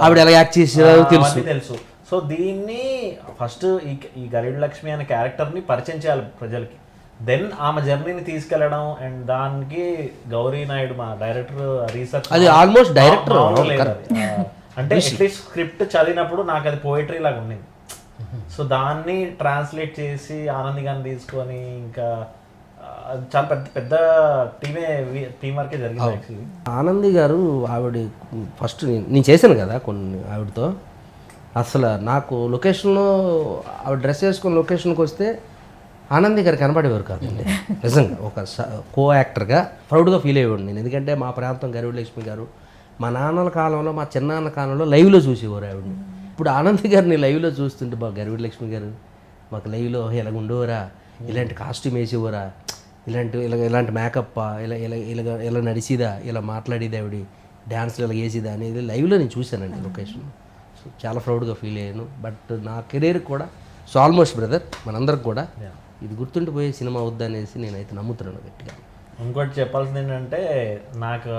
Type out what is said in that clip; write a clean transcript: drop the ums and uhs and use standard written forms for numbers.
ఆవిడ ఎలా యాక్ట్ చేసేదో తెలుసు. సో దీన్ని ఫస్ట్ ఈ గరుడ లక్ష్మి అనే క్యారెక్టర్ని పరిచయం చేయాలి ప్రజలకి, దెన్ ఆమె జర్నీని తీసుకెళ్లడం. అండ్ దానికి గౌరీ నాయుడు మా డైరెక్టర్ రీసెర్చ్ అది ఆల్మోస్ట్ డైరెక్టర్ అంటే అట్లీస్ట్ స్క్రిప్ట్ చదివినప్పుడు నాకు అది పోయిటరీ లాగా ఉండింది. సో దాన్ని ట్రాన్స్లేట్ చేసి ఆనంది గారిని తీసుకొని ఇంకా చాలా పెద్ద పెద్ద టీమ్ వర్కే జరిగింది యాక్చువల్లీ. ఆనంది గారు ఆవిడ ఫస్ట్ నేను చేశాను కదా కొన్ని ఆవిడతో. అసలు నాకు లొకేషన్లో ఆవిడ డ్రెస్ వేసుకుని లొకేషన్కి వస్తే ఆనంది గారు కనపడేవారు కాదండి. నిజంగా ఒక కో యాక్టర్గా ప్రౌడ్గా ఫీల్ అయ్యేవాడు నేను. ఎందుకంటే మా ప్రాంతం గరుడ లక్ష్మి గారు మా నాన్నల కాలంలో మా చిన్నాన్న కాలంలో లైవ్లో చూసేవారు ఆవిడని. ఇప్పుడు ఆనంది గారిని లైవ్లో చూస్తుంటే మా గరుడ లక్ష్మి గారు మాకు లైవ్లో ఇలాగ ఉండేవారా, ఇలాంటి కాస్ట్యూమ్ వేసేవారా, ఇలాంటి మేకప్, ఇలా నడిచిదా, ఇలా మాట్లాడేది ఆవిడ, డ్యాన్స్లు ఇలా వేసేదా అనేది లైవ్లో నేను చూశానండి లొకేషన్. సో చాలా ప్రౌడ్గా ఫీల్ అయ్యాను. బట్ నా కెరీర్ కూడా సో ఆల్మోస్ట్ బ్రదర్ మనందరికి కూడా ఇది గుర్తుండిపోయే సినిమా వద్దనేసి నేనైతే నమ్ముతున్నాను గట్టిగా. ఇంకోటి చెప్పాల్సింది ఏంటంటే నాకు